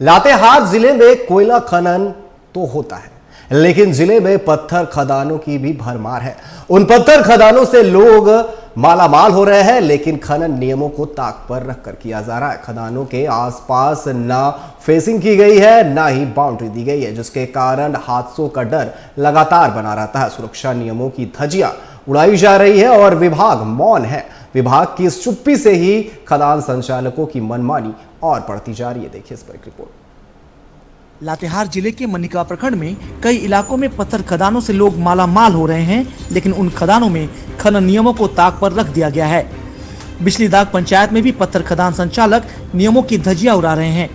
लातेहार जिले में कोयला खनन तो होता है, लेकिन जिले में पत्थर खदानों की भी भरमार है। उन पत्थर खदानों से लोग मालामाल हो रहे हैं, लेकिन खनन नियमों को ताक पर रखकर किया जा रहा है। खदानों के आसपास ना फेंसिंग की गई है, ना ही बाउंड्री दी गई है, जिसके कारण हादसों का डर लगातार बना रहता है। सुरक्षा नियमों की धज्जियां उड़ाई जा रही है और विभाग मौन है। विभाग की इस चुप्पी से ही खदान संचालकों की मनमानी और बढ़ती जा रही है। देखिए इस पर एक रिपोर्ट। लातेहार जिले के मनिका प्रखंड में कई इलाकों में पत्थर खदानों से लोग मालामाल हो रहे हैं, लेकिन उन खदानों में खनन नियमों को ताक पर रख दिया गया है। बिजली दाग पंचायत में भी पत्थर खदान संचालक नियमों की धज्जियां उड़ा रहे हैं।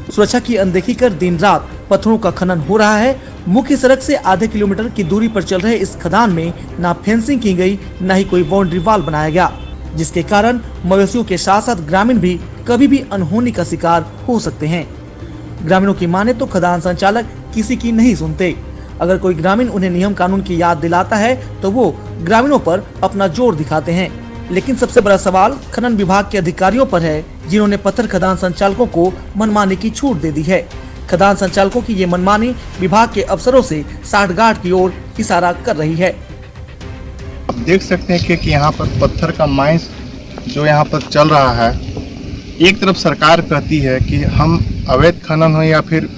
सुरक्षा की अनदेखी कर दिन रात पत्थरों का खनन हो रहा है। मुख्य सड़क से आधे किलोमीटर की दूरी पर चल रहे इस खदान में ना फेंसिंग की गई, ना ही कोई बाउंड्री वॉल बनाया गया, जिसके कारण मवेशियों के साथ साथ ग्रामीण भी कभी भी अनहोनी का शिकार हो सकते हैं। ग्रामीणों की माने तो खदान संचालक किसी की नहीं सुनते। अगर कोई ग्रामीण उन्हें नियम कानून की याद दिलाता है तो वो ग्रामीणों पर अपना जोर दिखाते हैं। लेकिन सबसे बड़ा सवाल खनन विभाग के अधिकारियों पर है, जिन्होंने पत्थर खदान संचालकों को मनमानी की छूट दे दी है। खदान संचालकों की ये मनमानी विभाग के अफसरों से साठगांठ की ओर इशारा कर रही है। आप देख सकते हैं कि यहाँ पर पत्थर का माइंस जो यहाँ पर चल रहा है, एक तरफ सरकार कहती है कि हम अवैध खनन हो या फिर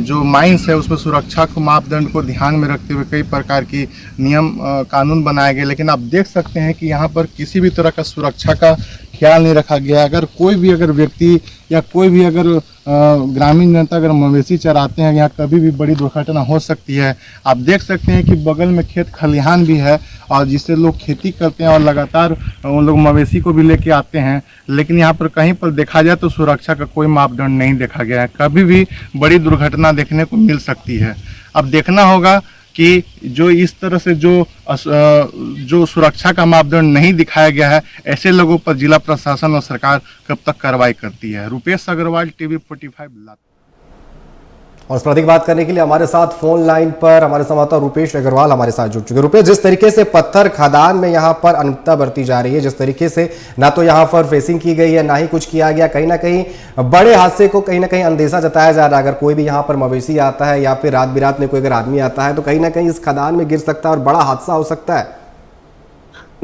जो माइंस है उसमें सुरक्षा को मापदंड को ध्यान में रखते हुए कई प्रकार की नियम कानून बनाए गए, लेकिन आप देख सकते हैं कि यहाँ पर किसी भी तरह का सुरक्षा का ख्याल नहीं रखा गया। अगर कोई भी व्यक्ति या कोई भी ग्रामीण जनता अगर मवेशी चराते हैं, यहाँ कभी भी बड़ी दुर्घटना हो सकती है। आप देख सकते हैं कि बगल में खेत खलिहान भी है और जिससे लोग खेती करते हैं और लगातार उन लोग मवेशी को भी लेके आते हैं, लेकिन यहाँ पर कहीं पर देखा जाए तो सुरक्षा का कोई मापदंड नहीं देखा गया है। कभी भी बड़ी दुर्घटना देखने को मिल सकती है। अब देखना होगा कि जो इस तरह से जो सुरक्षा का मापदंड नहीं दिखाया गया है, ऐसे लोगों पर जिला प्रशासन और सरकार कब तक कार्रवाई करती है। रुपेश अग्रवाल, टीवी 45। और इस पर अधिक बात करने के लिए हमारे साथ फोन लाइन पर हमारे संवाददाता रुपेश अग्रवाल हमारे साथ जुड़ चुके। रुपेश, जिस तरीके से पत्थर खदान में यहाँ पर अनियमितता बरती जा रही है, जिस तरीके से ना तो यहाँ पर फेंसिंग की गई है, ना ही कुछ किया गया, कहीं ना कहीं बड़े हादसे को कहीं ना कहीं अंदेशा जताया जा रहा है। अगर कोई भी यहाँ पर मवेशी आता है या फिर रात बिरात में कोई अगर आदमी आता है तो कहीं ना कहीं इस खदान में गिर सकता है और बड़ा हादसा हो सकता है।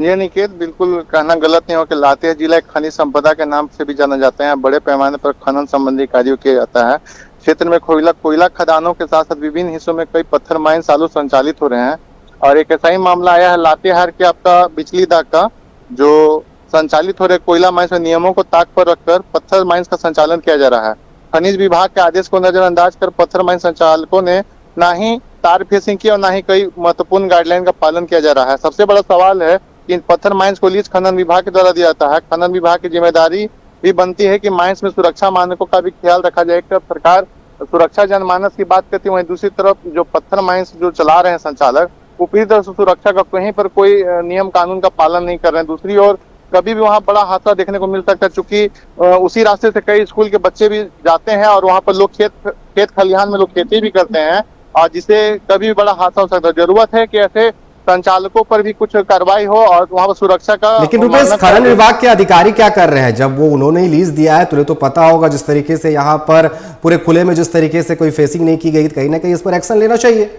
ये निकेत, बिल्कुल कहना गलत नहीं हो कि लातेहार जिला एक खनिज संपदा के नाम से भी जाना जाता है। बड़े पैमाने पर खनन संबंधी कार्य किया जाता है। क्षेत्र में कोयला खदानों के साथ साथ विभिन्न हिस्सों में कई पत्थर माइन चालू संचालित हो रहे हैं। और एक ऐसा ही मामला आया है लातेहार के आपका बिजली दाग का, जो संचालित हो रहे कोयला माइंस में नियमों को ताक पर रखकर पत्थर माइंस का संचालन किया जा रहा है। खनिज विभाग के आदेश को नजरअंदाज कर पत्थर माइन संचालकों ने ना ही तार फेंसिंग की और ना ही कई महत्वपूर्ण गाइडलाइन का पालन किया जा रहा है। सबसे बड़ा सवाल है कि इन पत्थर माइंस को लीज खनन विभाग के द्वारा दिया जाता है। खनन विभाग की जिम्मेदारी भी बनती है कि माइंस में सुरक्षा मानकों का भी ख्याल रखा जाए। एक तरफ सरकार सुरक्षा जनमानस की बात करती है, वहीं दूसरी तरफ जो पत्थर माइंस जो चला रहे हैं संचालक, वो पूरी तरह से सुरक्षा का कहीं पर कोई नियम कानून का पालन नहीं कर रहे हैं। दूसरी ओर कभी भी वहाँ बड़ा हादसा देखने को मिल सकता है, चूंकि उसी रास्ते से कई स्कूल के बच्चे भी जाते हैं और वहाँ पर लोग खेत खलिहान में लोग खेती भी करते हैं, और जिससे कभी भी बड़ा हादसा हो सकता है। जरूरत है कि ऐसे संचालकों पर भी कुछ कार्रवाई हो और वहां पर सुरक्षा का। लेकिन रुपेश, खनन विभाग के अधिकारी क्या कर रहे हैं? जब वो उन्होंने ही लीज दिया है, तुम्हें तो पता होगा जिस तरीके से यहाँ पर पूरे खुले में जिस तरीके से कोई फेंसिंग नहीं की गई, कहीं ना कहीं इस पर एक्शन लेना चाहिए।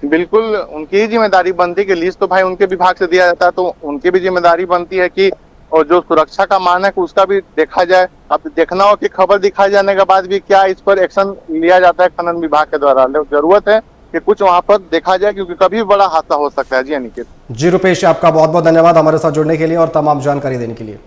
बिल्कुल उनकी ही जिम्मेदारी बनती है कि लीज तो भाई उनके विभाग से दिया जाता है, तो उनकी भी जिम्मेदारी बनती है कि और जो सुरक्षा का मानक उसका भी देखा जाए। अब देखना हो कि खबर दिखाए जाने के बाद भी क्या इस पर एक्शन लिया जाता है खनन विभाग के द्वारा। जरूरत है कि कुछ वहां पर देखा जाए, क्योंकि कभी बड़ा हादसा हो सकता है। जी अनिकेत। जी रुपेश, आपका बहुत बहुत धन्यवाद हमारे साथ जुड़ने के लिए और तमाम जानकारी देने के लिए।